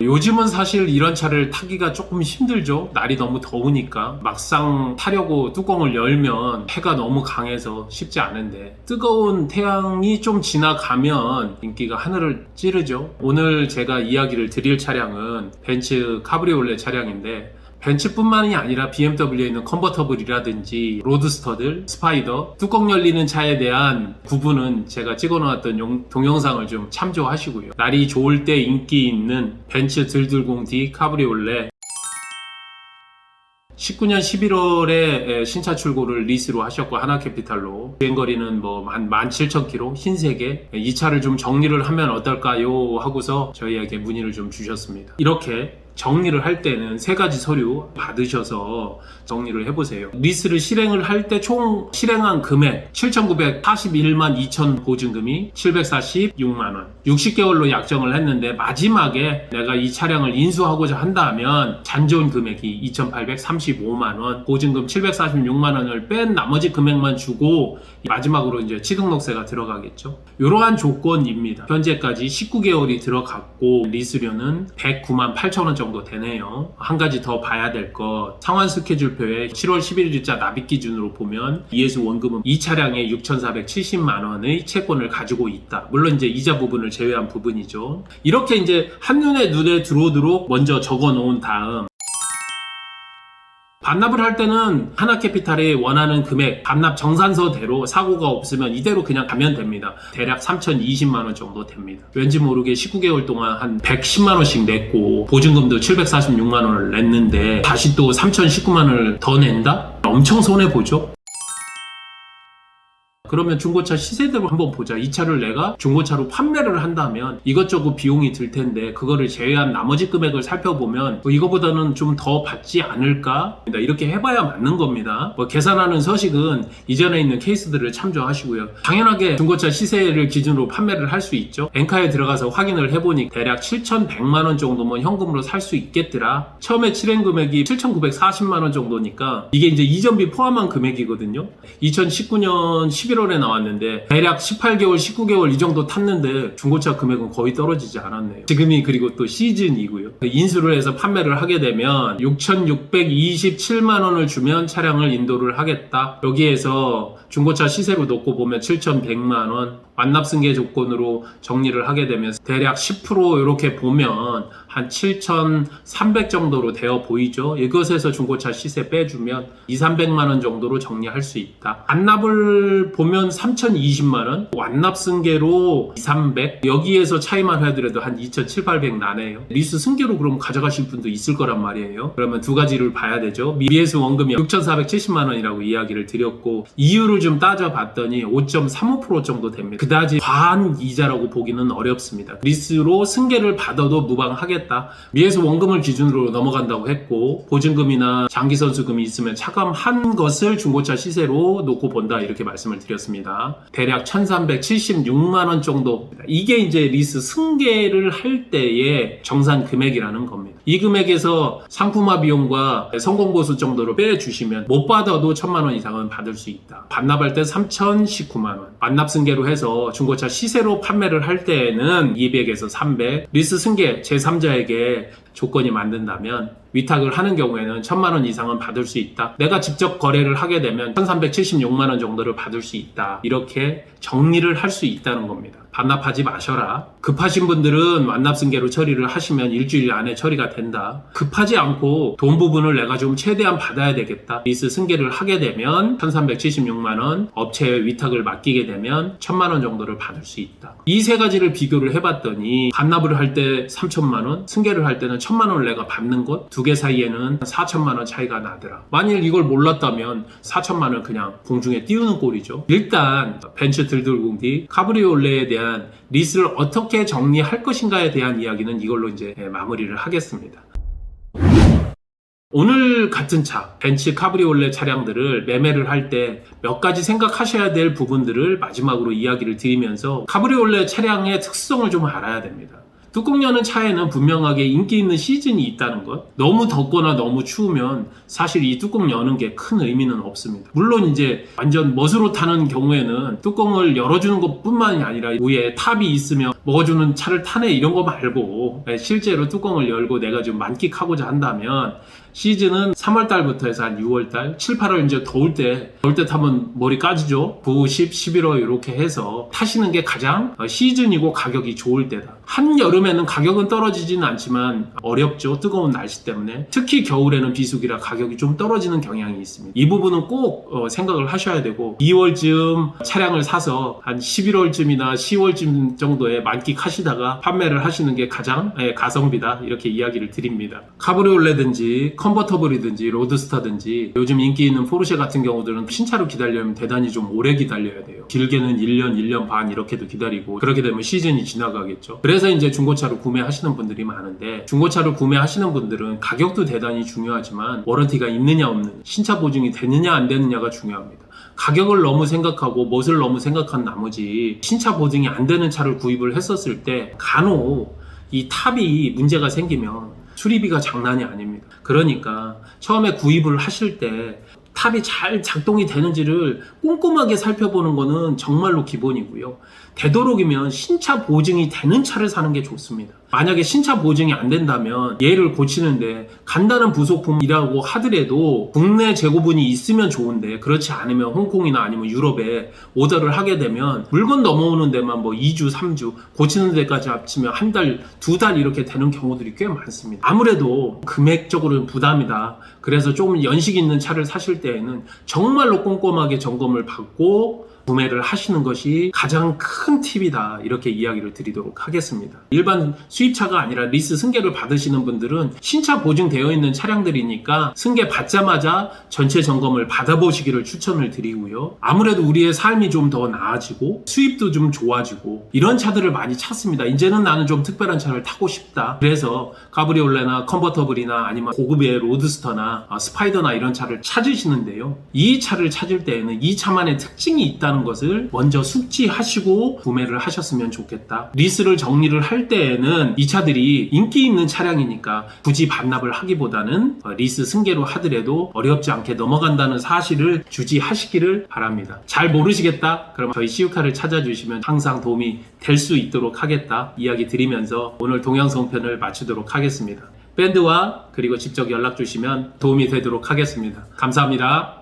요즘은 사실 이런 차를 타기가 조금 힘들죠. 날이 너무 더우니까. 막상 타려고 뚜껑을 열면 해가 너무 강해서 쉽지 않은데, 뜨거운 태양이 좀 지나가면 인기가 하늘을 찌르죠. 오늘 제가 이야기를 드릴 차량은 벤츠 카브리올레 차량인데, 벤츠뿐만이 아니라 BMW에 있는 컨버터블이라든지 로드스터들, 스파이더, 뚜껑 열리는 차에 대한 구분은 제가 찍어놓았던 동영상을 좀 참조하시고요. 날이 좋을 때 인기 있는 벤츠 들들공D 카브리올레 19년 11월에 신차 출고를 리스로 하셨고 하나캐피탈로 주행거리는 한 17,000km 흰색에 이 차를 좀 정리를 하면 어떨까요? 하고서 저희에게 문의를 좀 주셨습니다. 이렇게 정리를 할 때는 3가지 서류 받으셔서 정리를 해보세요. 리스를 실행을 할 때 총 실행한 금액 7,941만 2천 보증금이 746만원 60개월로 약정을 했는데, 마지막에 내가 이 차량을 인수하고자 한다면 잔존 금액이 2,835만원 보증금 746만원을 뺀 나머지 금액만 주고 마지막으로 이제 취등록세가 들어가겠죠. 이러한 조건입니다. 현재까지 19개월이 들어갔고 리스료는 109만 8천원 정도 되네요. 한 가지 더 봐야 될 것, 상환 스케줄표에 7월 11일자 납입 기준으로 보면 ES 원금은 이 차량에 6,470만원의 채권을 가지고 있다. 물론 이제 이자 부분을 제외한 부분이죠. 이렇게 이제 한눈에 눈에 들어오도록 먼저 적어 놓은 다음, 반납을 할 때는 하나캐피탈이 원하는 금액, 반납 정산서대로 사고가 없으면 이대로 그냥 가면 됩니다. 대략 3,020만원 정도 됩니다. 왠지 모르게 19개월 동안 한 110만원씩 냈고 보증금도 746만원을 냈는데 다시 또 3,019만원을 더 낸다? 엄청 손해보죠? 그러면 중고차 시세대로 한번 보자. 이 차를 내가 중고차로 판매를 한다면 이것저것 비용이 들 텐데 그거를 제외한 나머지 금액을 살펴보면 이거보다는 좀 더 받지 않을까? 이렇게 해봐야 맞는 겁니다. 계산하는 서식은 이전에 있는 케이스들을 참조하시고요. 당연하게 중고차 시세를 기준으로 판매를 할 수 있죠. 엔카에 들어가서 확인을 해보니 대략 7,100만원 정도면 현금으로 살 수 있겠더라. 처음에 실행 금액이 7,940만원 정도니까 이게 이제 이전비 포함한 금액이거든요. 2019년 11월에 나왔는데 대략 18개월, 19개월 이 정도 탔는데 중고차 금액은 거의 떨어지지 않았네요. 지금이 그리고 또 시즌이고요. 인수를 해서 판매를 하게 되면 6,627만원을 주면 차량을 인도를 하겠다. 여기에서 중고차 시세로 놓고 보면 7,100만원, 완납승계 조건으로 정리를 하게 되면 대략 10% 이렇게 보면 한 7,300 정도로 되어 보이죠. 이것에서 중고차 시세 빼주면 2,300만원 정도로 정리할 수 있다. 반납을 보면 3,020만원, 완납승계로 2,300, 여기에서 차이만 하더라도 한 2,700, 800 나네요. 리스 승계로 그럼 가져가실 분도 있을 거란 말이에요. 그러면 두 가지를 봐야 되죠. ES 원금이 6,470만원이라고 이야기를 드렸고, 이유를 좀 따져봤더니 5.35% 정도 됩니다. 그다지 과한 이자라고 보기는 어렵습니다. 리스로 승계를 받아도 무방하겠다. ES 원금을 기준으로 넘어간다고 했고, 보증금이나 장기선수금이 있으면 차감한 것을 중고차 시세로 놓고 본다, 이렇게 말씀을 드렸습니다. 대략 1,376만원 정도. 이게 이제 리스 승계를 할 때의 정산 금액이라는 겁니다. 이 금액에서 상품화 비용과 성공보수 정도로 빼주시면 못 받아도 1,000만원 이상은 받을 수 있다. 반납할 때 3,019만원. 반납승계로 해서 중고차 시세로 판매를 할 때에는 200에서 300. 리스 승계 제3자에게 조건이 만든다면 위탁을 하는 경우에는 1,000만원 이상은 받을 수 있다. 내가 직접 거래를 하게 되면 1,376만원 정도를 받을 수 있다. 이렇게 정리를 할 수 있다는 겁니다. 반납하지 마셔라. 급하신 분들은 완납승계로 처리를 하시면 일주일 안에 처리가 된다. 급하지 않고 돈 부분을 내가 좀 최대한 받아야 되겠다. 리스 승계를 하게 되면 1,376만원, 업체에 위탁을 맡기게 되면 1,000만원 정도를 받을 수 있다. 이 세 가지를 비교를 해봤더니 반납을 할 때 3,000만원, 승계를 할 때는 1,000만원을 내가 받는 것, 두 개 사이에는 4,000만원 차이가 나더라. 만일 이걸 몰랐다면 4,000만원 그냥 공중에 띄우는 꼴이죠. 일단 벤츠 들들공D 카브리올레에 대한 리스를 어떻게 정리할 것인가에 대한 이야기는 이걸로 이제 마무리를 하겠습니다. 오늘 같은 차, 벤츠 카브리올레 차량들을 매매를 할 때 몇 가지 생각하셔야 될 부분들을 마지막으로 이야기를 드리면서 카브리올레 차량의 특성을 좀 알아야 됩니다. 뚜껑 여는 차에는 분명하게 인기 있는 시즌이 있다는 것. 너무 덥거나 너무 추우면 사실 이 뚜껑 여는 게 큰 의미는 없습니다. 물론 이제 완전 멋으로 타는 경우에는 뚜껑을 열어주는 것뿐만이 아니라 위에 탑이 있으면 먹어주는 차를 타네 이런 거 말고 실제로 뚜껑을 열고 내가 좀 만끽하고자 한다면 시즌은 3월달부터 해서 한 6월달, 7, 8월 이제 더울 때 타면 머리 까지죠. 9, 10, 11월 이렇게 해서 타시는 게 가장 시즌이고 가격이 좋을 때다. 한여름에는 가격은 떨어지지는 않지만 어렵죠. 뜨거운 날씨 때문에. 특히 겨울에는 비수기라 가격이 좀 떨어지는 경향이 있습니다. 이 부분은 꼭 생각을 하셔야 되고 2월쯤 차량을 사서 한 11월쯤이나 10월쯤 정도에 만끽하시다가 판매를 하시는 게 가장 가성비다 이렇게 이야기를 드립니다. 카브리올레든지 컨버터블이든지 로드스타든지 요즘 인기 있는 포르쉐 같은 경우들은 신차로 기다리려면 대단히 좀 오래 기다려야 돼요. 길게는 1년, 1년 반 이렇게도 기다리고 그렇게 되면 시즌이 지나가겠죠. 그래서 이제 중고차로 구매하시는 분들이 많은데 중고차로 구매하시는 분들은 가격도 대단히 중요하지만 워런티가 있느냐 없느냐 신차 보증이 되느냐 안 되느냐가 중요합니다. 가격을 너무 생각하고 멋을 너무 생각한 나머지 신차 보증이 안 되는 차를 구입을 했었을 때 간혹 이 탑이 문제가 생기면 수리비가 장난이 아닙니다. 그러니까 처음에 구입을 하실 때 탑이 잘 작동이 되는지를 꼼꼼하게 살펴보는 거는 정말로 기본이고요. 되도록이면 신차 보증이 되는 차를 사는 게 좋습니다. 만약에 신차 보증이 안 된다면 얘를 고치는데 간단한 부속품이라고 하더라도 국내 재고분이 있으면 좋은데 그렇지 않으면 홍콩이나 아니면 유럽에 오더를 하게 되면 물건 넘어오는 데만 뭐 2주, 3주 고치는 데까지 합치면 한 달, 2달 이렇게 되는 경우들이 꽤 많습니다. 아무래도 금액적으로는 부담이다. 그래서 조금 연식 있는 차를 사실 때에는 정말로 꼼꼼하게 점검을 받고 구매를 하시는 것이 가장 큰 팁이다 이렇게 이야기를 드리도록 하겠습니다. 일반 수입차가 아니라 리스 승계를 받으시는 분들은 신차 보증되어 있는 차량들이니까 승계 받자마자 전체 점검을 받아보시기를 추천을 드리고요. 아무래도 우리의 삶이 좀 더 나아지고 수입도 좀 좋아지고 이런 차들을 많이 찾습니다. 이제는 나는 좀 특별한 차를 타고 싶다. 그래서 카브리올레나 컨버터블이나 아니면 고급의 로드스터나 스파이더나 이런 차를 찾으시는데요. 이 차를 찾을 때에는 이 차만의 특징이 있다는 것을 먼저 숙지하시고 구매를 하셨으면 좋겠다. 리스를 정리를 할 때에는 이 차들이 인기 있는 차량이니까 굳이 반납을 하기보다는 리스 승계로 하더라도 어렵지 않게 넘어간다는 사실을 주지하시기를 바랍니다. 잘 모르시겠다? 그럼 저희 시우카를 찾아주시면 항상 도움이 될 수 있도록 하겠다 이야기 드리면서 오늘 동영상편을 마치도록 하겠습니다. 밴드와 그리고 직접 연락 주시면 도움이 되도록 하겠습니다. 감사합니다.